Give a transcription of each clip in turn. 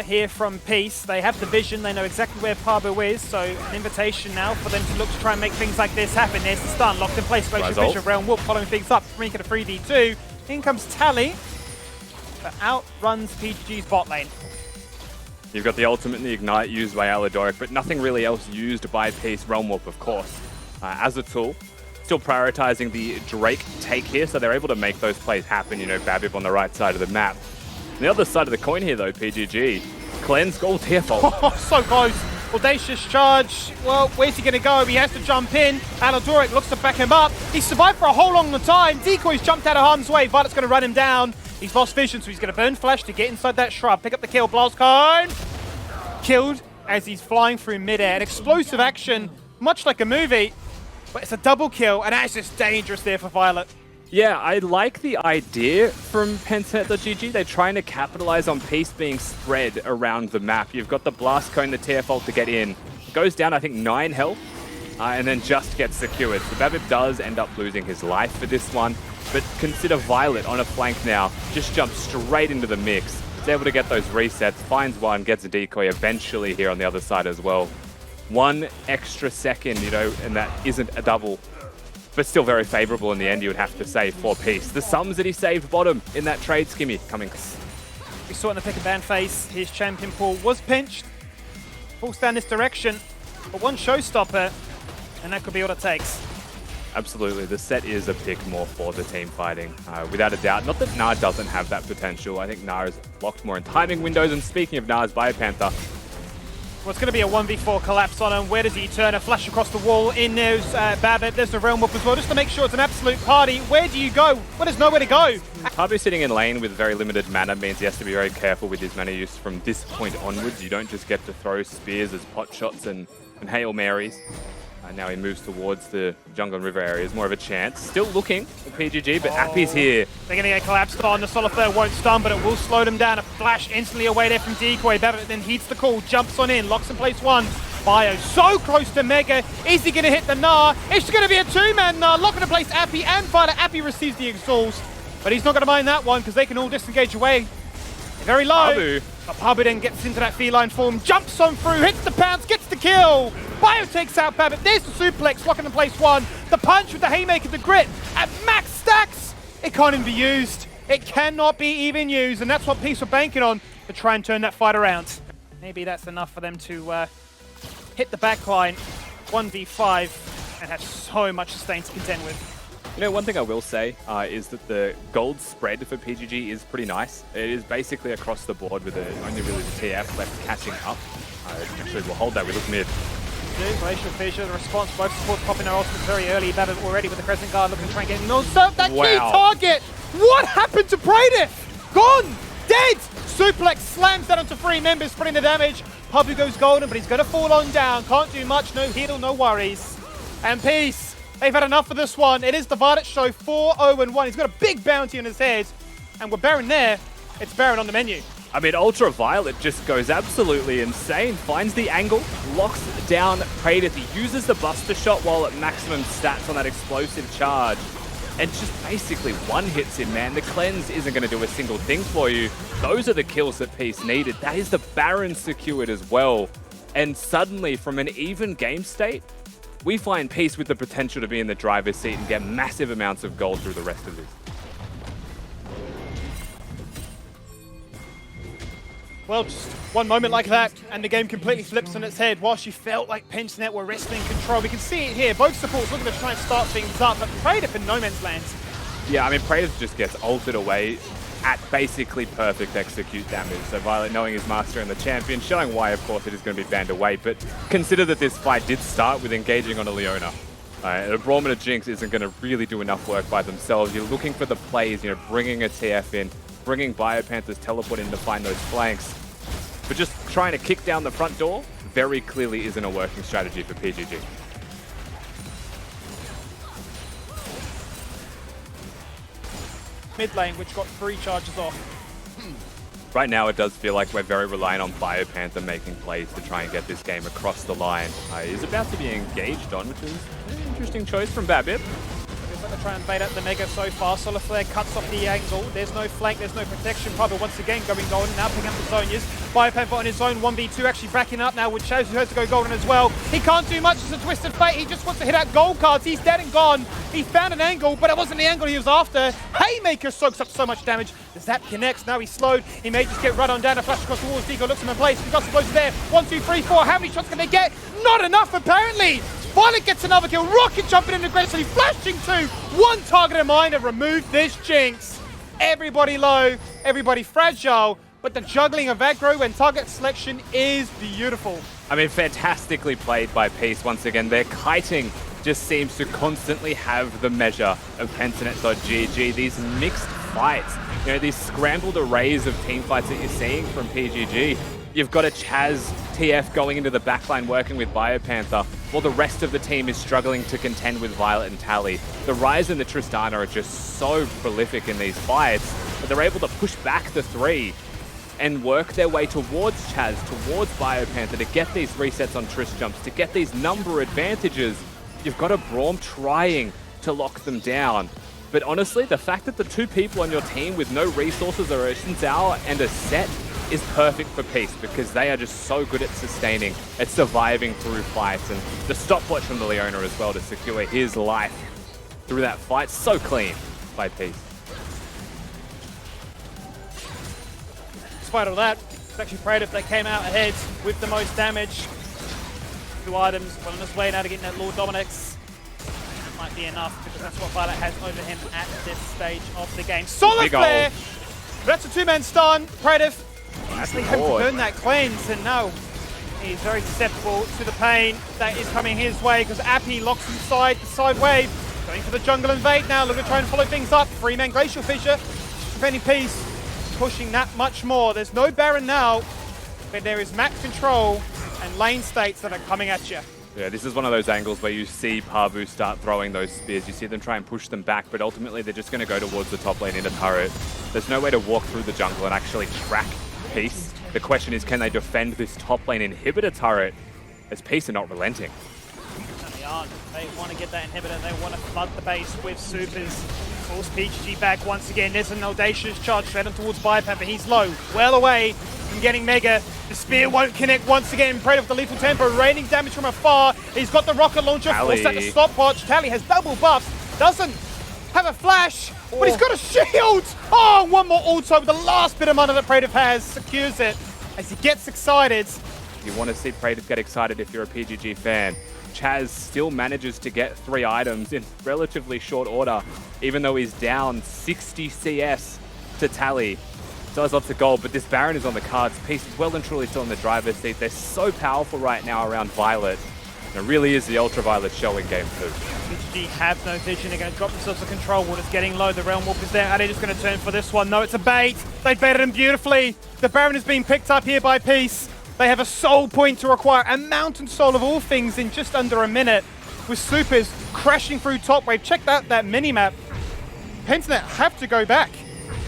Here from Peace, they have the vision, they know exactly where Pabu is, so an invitation now for them to look to try and make things like this happen. There's the stun, locked in place, Glacial Vision, Realm Wolf following things up, Freak at a 3v2. In comes Tally, but outruns PGG's bot lane. You've got the ultimate and the ignite used by Aladoric, but nothing really else used by Peace. Realm Wolf, of course, as a tool. Still prioritizing the Drake take here, so they're able to make those plays happen. You know, Babib on the right side of the map. On the other side of the coin here, though, PGG. Cleanse gold Tearfall. Oh, so close. Audacious charge. Well, where's he going to go? He has to jump in. Aladoric looks to back him up. He survived for a whole long time. Decoy's jumped out of harm's way. Violet's going to run him down. He's lost vision, so he's going to burn flash to get inside that shrub. Pick up the kill. Blast cone. Killed as he's flying through midair. An explosive action, much like a movie. But it's a double kill, and that's just dangerous there for Violet. Yeah, I like the idea from Penset.gg. They're trying to capitalize on Peace being spread around the map. You've got the Blast Cone, the Tearfall to get in. It goes down, I think, 9 health, and then just gets secured. So Babib does end up losing his life for this one, but consider Violet on a flank now. Just jumps straight into the mix. Is able to get those resets, finds one, gets a decoy eventually here on the other side as well. 1 extra second, you know, and that isn't a double. But still very favorable in the end, you would have to say, for Peace. The sums that he saved bottom in that trade skimmy coming. We saw it in the pick and ban phase. His champion pool was pinched. Falls down this direction. But one showstopper, and that could be all it takes. Absolutely. The set is a pick more for the team fighting, without a doubt. Not that Gnar doesn't have that potential. I think Gnar is locked more in timing windows. And speaking of Gnar's Biopanther, well, it's going to be a 1v4 collapse on him. Where does he turn? A flash across the wall. In there's Babib. There's the Realm Wolf as well, just to make sure it's an absolute party. Where do you go? Well, there's nowhere to go. Pabu sitting in lane with very limited mana means he has to be very careful with his mana use from this point onwards. You don't just get to throw spears as pot shots and Hail Marys. Now he moves towards the jungle and river areas. More of a chance. Still looking at PGG, but Appy's here. They're going to get collapsed on. The Solitaire won't stun, but it will slow them down. A flash instantly away there from Decoy. Babbitt then heeds the call, jumps on in, locks in place one. Bio so close to Mega. Is he going to hit the Gnar? It's going to be a two-man Gnar. Locking in place Appy and Violet. Appy receives the exhaust, but he's not going to mind that one because they can all disengage away. Very low. Pabu. But Pabu then gets into that feline form, jumps on through, hits the pounce, gets the kill. Bio takes out Babbitt. There's the suplex, locking in place one. The punch with the haymaker, the grit at max stacks. It can't even be used. It cannot be even used, and that's what Peace were banking on to try and turn that fight around. Maybe that's enough for them to hit the backline 1v5 and have so much sustain to contend with. You know, one thing I will say is that the gold spread for PGG is pretty nice. It is basically across the board with only really the TF left catching up. Actually, we'll hold that. We look mid. Glacial Fissure, the response, both supports popping their ultimates very early. Babbitt already with the Crescent Guard looking to try and get no. So that key target! What happened to Praedif? Gone! Dead! Suplex slams that onto 3 members, spreading the damage. Pabu goes golden, but he's going to fall on down. Can't do much, no heal, no worries. And Peace, they've had enough of this one. It is the Violet Show, 4-0-1. He's got a big bounty on his head. And with Baron there, it's Baron on the menu. I mean, Ultraviolet just goes absolutely insane. Finds the angle, locks down Praedif. He uses the Buster Shot while at maximum stats on that explosive charge. And just basically one-hits him, man. The cleanse isn't going to do a single thing for you. Those are the kills that Peace needed. That is the Baron secured as well. And suddenly, from an even game state, we find Peace with the potential to be in the driver's seat and get massive amounts of gold through the rest of this. Well, just one moment like that, and the game completely flips on its head. Whilst you felt like Penchnet were wrestling control, we can see it here. Both supports looking to try and start things up, but Praedif in no man's land. Yeah, I mean, Praedif just gets ulted away at basically perfect execute damage. So Violet, knowing his master and the champion, showing why, of course, it is going to be banned away. But consider that this fight did start with engaging on a Leona. A Braum and a Jinx isn't going to really do enough work by themselves. You're looking for the plays, you know, bringing a TF in, bringing Biopanther's teleport in to find those flanks. But just trying to kick down the front door very clearly isn't a working strategy for PGG. Mid lane, which got 3 charges off. Right now, it does feel like we're very reliant on Biopanther making plays to try and get this game across the line. He's about to be engaged on, which is an interesting choice from Babib. The try and bait out the Mega so far. Solar Flare cuts off the angle. There's no flank, there's no protection. Pablo once again going golden, now picking up the Zonias. Biopanther on his own, 1v2 actually backing up now with Chaz, who has to go golden as well. He can't do much, it's a twisted fate. He just wants to hit out gold cards. He's dead and gone. He found an angle, but it wasn't the angle he was after. Haymaker soaks up so much damage. The Zap connects, now he's slowed. He may just get run on down, a flash across the walls. Deco looks him in place. He's got some blows there. 1, 2, 3, 4. How many shots can they get? Not enough, apparently. Violet gets another kill. Rocket jumping in aggressively, flashing two. One target in mind and remove this Jinx. Everybody low, everybody fragile, but the juggling of aggro and target selection is beautiful. I mean, fantastically played by Peace once again. Their kiting just seems to constantly have the measure of Pentanet.gg. These mixed fights, you know, these scrambled arrays of team fights that you're seeing from PGG. You've got a Chaz TF going into the backline working with Biopanther, while the rest of the team is struggling to contend with Violet and Tally. The Ryze and the Tristana are just so prolific in these fights, but they're able to push back the 3 and work their way towards Chaz, towards Biopanther to get these resets on Trist jumps, to get these number advantages. You've got a Braum trying to lock them down. But honestly, the fact that the 2 people on your team with no resources are a Shinzao and a Set is perfect for Peace, because they are just so good at sustaining, at surviving through fights, and the stopwatch from the Leona as well to secure his life through that fight. So clean by Peace. Despite all that, it's actually Prade if they came out ahead with the most damage. 2 items, well on his way now to getting that Lord Dominix. Might be enough, because that's what Violet has over him at this stage of the game. Solid Flare! That's a 2-man stun. Prade actually hoping to burn that cleanse, and no, he's very susceptible to the pain that is coming his way, because Appy locks inside the side wave, going for the jungle invade now, looking to try and follow things up. 3-man Glacial Fissure, preventing Peace, pushing that much more. There's no Baron now, but there is map control and lane states that are coming at you. Yeah, this is one of those angles where you see Pavu start throwing those spears. You see them try and push them back, but ultimately they're just going to go towards the top lane in a turret. There's no way to walk through the jungle and actually track Peace. The question is, can they defend this top lane inhibitor turret, as Peace are not relenting? They aren't. They want to get that inhibitor. They want to flood the base with supers. Force PGG back once again. There's an audacious charge straight on towards Biopanther, but he's low, well away from getting Mega. The spear won't connect once again. Prade with the lethal tempo, raining damage from afar. He's got the rocket launcher, forced at the stopwatch. Tally has double buffs, doesn't have a flash, but he's got a shield! Oh, one more auto with the last bit of mana that Prade has, secures it as he gets excited. You want to see Prade get excited if you're a PGG fan. Chaz still manages to get 3 items in relatively short order, even though he's down 60 CS to Tally. Does lots of gold, but this Baron is on the cards. Peace is well and truly still in the driver's seat. They're so powerful right now around Violet. And it really is the Ultraviolet show in Game 2. PGG have no vision. They're going to drop themselves the control. Water's getting low. The Realm Walker's there. Are they just going to turn for this one? No, it's a bait. They baited him beautifully. The Baron is being picked up here by Peace. They have a soul point to require, a mountain soul of all things, in just under a minute, with supers crashing through top wave. Check that mini-map. Pentanet have to go back.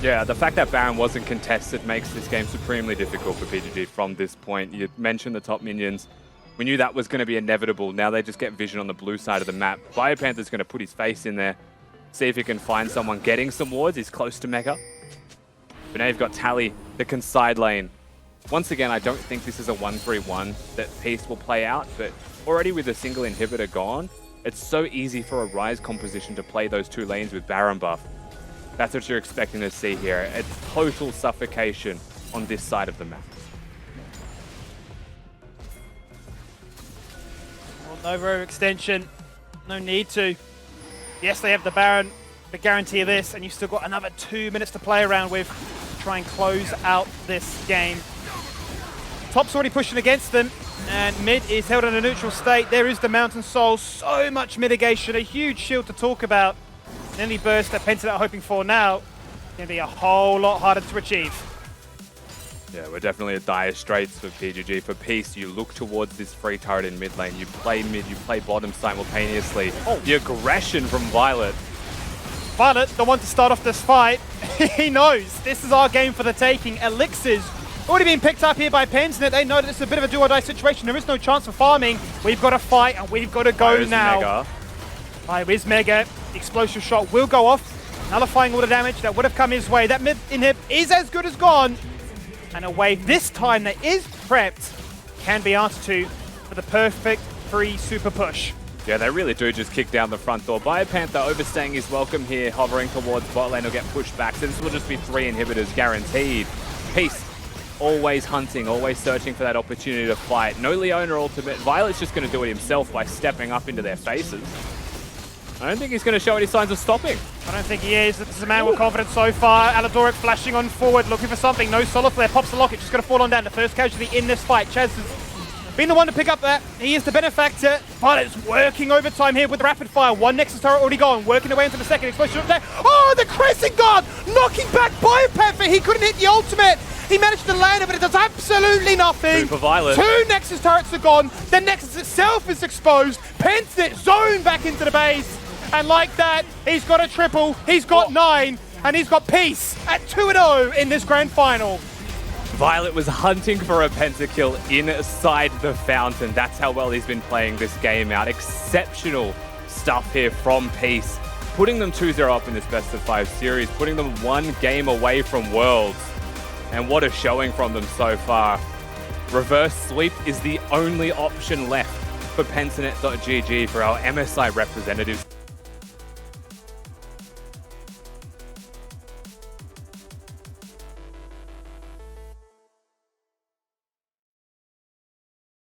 Yeah, the fact that Baron wasn't contested makes this game supremely difficult for PGG from this point. You mentioned the top minions. We knew that was going to be inevitable. Now they just get vision on the blue side of the map. Biopanther's going to put his face in there, see if he can find someone getting some wards. He's close to Mega. But now you've got Tally that can side lane. Once again, I don't think this is a 1-3-1 that Peace will play out, but already with a single inhibitor gone, it's so easy for a Ryze composition to play those 2 lanes with Baron buff. That's what you're expecting to see here. It's total suffocation on this side of the map. Well, no overextension. No need to. Yes, they have the Baron, but guarantee this, and you've still got another 2 minutes to play around with to try and close out this game. Top's already pushing against them, and mid is held in a neutral state. There is the Mountain Soul, so much mitigation, a huge shield to talk about. Nearly burst that Pentanet are hoping for now. Going to be a whole lot harder to achieve. Yeah, we're definitely at dire straits for PGG. For Peace, you look towards this free turret in mid lane. You play mid, you play bottom simultaneously. Oh. The aggression from Violet. Violet, the one to start off this fight. He knows this is our game for the taking. Elixirs already been picked up here by Pentanet. They know that it's a bit of a do-or-die situation. There is no chance for farming. We've got to fight and we've got to go now. Mega. Right, where's Mega? The explosive shot will go off, nullifying all the damage that would have come his way. That mid inhib is as good as gone. And a wave this time that is prepped can be answered to for the perfect free super push. Yeah, they really do just kick down the front door. BioPanther overstaying his welcome here, hovering towards bot lane, will get pushed back. So this will just be 3 inhibitors guaranteed. Peace, always hunting, always searching for that opportunity to fight. No Leona ultimate. Violet's just going to do it himself by stepping up into their faces. I don't think he's going to show any signs of stopping. I don't think he is. This is a man with confidence so far. Aladoric flashing on forward, looking for something. No Solar Flare, pops the locket, just going to fall on down. The first casualty in this fight. Chaz has been the one to pick up that. He is the benefactor. Violet's working overtime here with rapid fire. One Nexus turret already gone, working their way into the second. Explosion up there. Oh, the Crescent Guard knocking back BioPanther. He couldn't hit the ultimate. He managed to land it, but it does absolutely nothing. Super Violet. 2 Nexus turrets are gone. The Nexus itself is exposed. Pentsit zoned back into the base. And like that, he's got a triple, he's got 9, and he's got Peace at 2-0 in this grand final. Violet was hunting for a pentakill inside the fountain. That's how well he's been playing this game out. Exceptional stuff here from Peace. Putting them 2-0 up in this best-of-5 series, putting them 1 game away from Worlds. And what a showing from them so far. Reverse sweep is the only option left for Pensanet.gg for our MSI representatives.